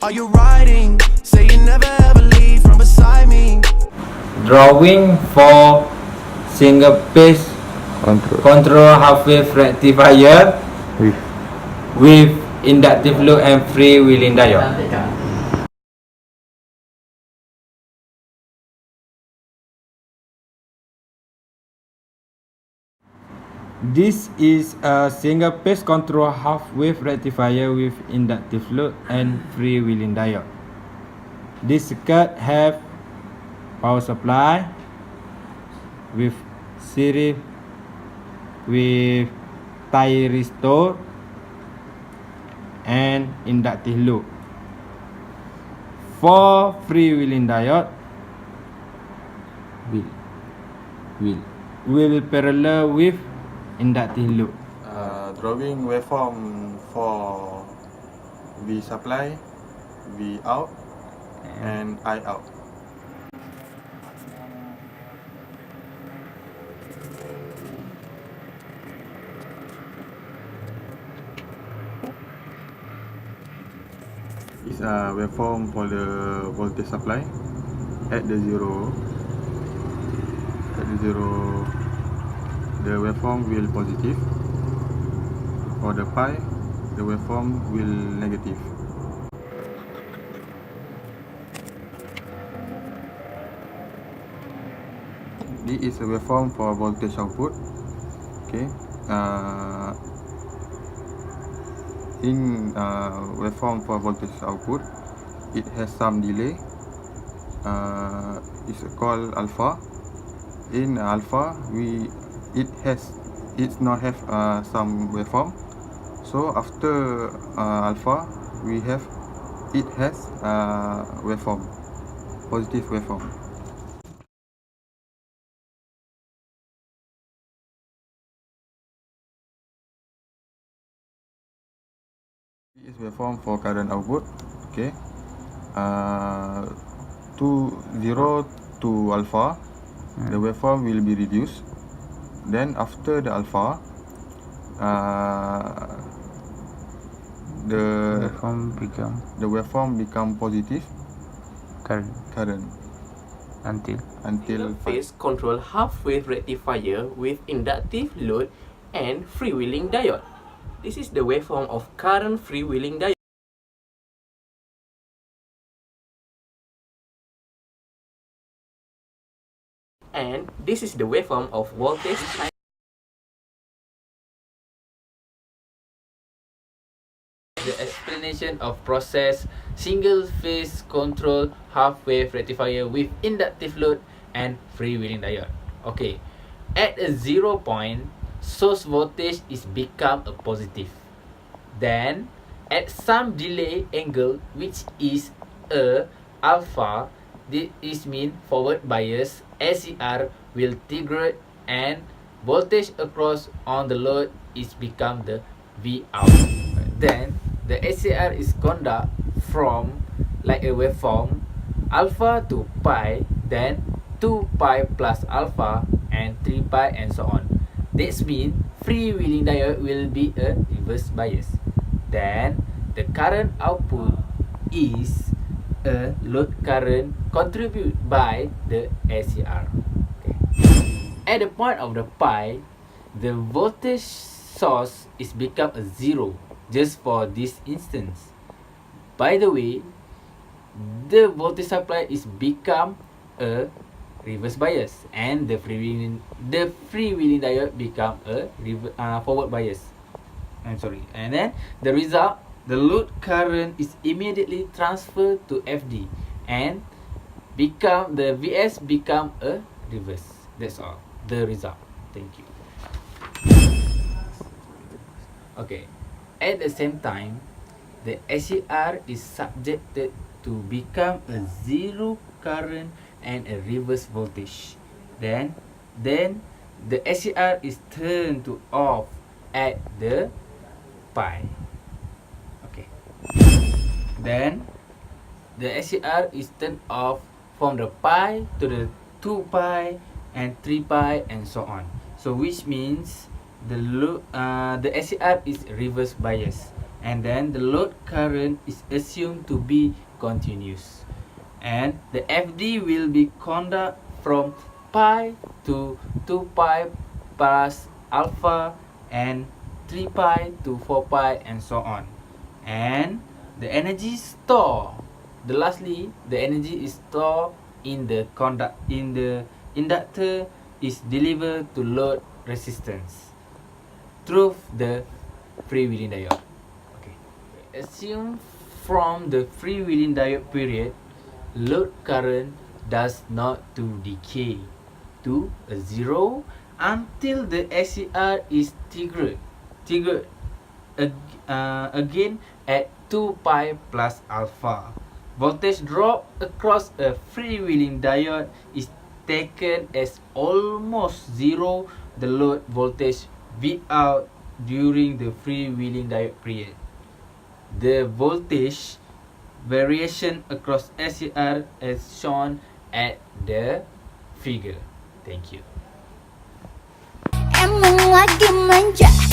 Are you riding? Say you never ever leave from beside me. Drawing for single phase control half wave rectifier with with inductive load and freewheeling diode. This is a single phase control half wave rectifier with inductive load and freewheeling diode. This circuit have power supply with series with thyristor and inductive load. For freewheeling diode will parallel with inductive load. Drawing waveform for V supply, V out, and I out. Is a waveform for the voltage supply at the zero. At the zero, the waveform will positive. For the pi, the waveform will negative. This is a waveform for voltage output. Okay. In waveform for voltage output, it has some delay. It's called alpha. In alpha, it now have some waveform. So after alpha, it has waveform, positive waveform. This is waveform for current output. Okay, 0 to alpha, the waveform will be reduced. Then after the alpha, the waveform become positive current until phase control half wave rectifier with inductive load and freewheeling diode. This is the waveform of current freewheeling diode. And this is the waveform of voltage time. The explanation of process single phase control half wave rectifier with inductive load and freewheeling diode. Okay, at a 0 point, source voltage is become a positive. Then at some delay angle, which is a alpha, this is mean forward bias, SCR will trigger and voltage across on the load is become the V out. Then the SCR is conduct from like a waveform alpha to pi, then 2 pi plus alpha and 3 pi and so on. This means freewheeling diode will be a reverse bias. Then the current output is a load current contributed by the SCR. Okay. At the point of the pi, the voltage source is become a 0 just for this instance. By the way, the voltage supply is become a reverse bias and the freewheeling diode become a forward bias. And then the result, the load current is immediately transferred to FD and become the VS become a reverse. That's all. The result. Thank you. Okay. At the same time, the SCR is subjected to become a zero current and a reverse voltage. Then the SCR is turned to off at the pi. Okay. Then the SCR is turned off from the pi to the 2 pi and 3 pi and so on. So which means the SCR is reverse bias and then the load current is assumed to be continuous, and the FD will be conduct from pi to 2 pi plus alpha and 3 pi to 4 pi and so on. And the energy stored, lastly, the energy is stored in the inductor is delivered to load resistance through the freewheeling diode. Okay. Assume from the freewheeling diode period, load current does not to decay to a zero until the SCR is triggered again at 2 pi plus alpha. Voltage drop across a freewheeling diode is taken as almost zero the load voltage V out during the freewheeling diode period. The voltage variation across SCR is shown at the figure. Thank you. Emang lagi manja.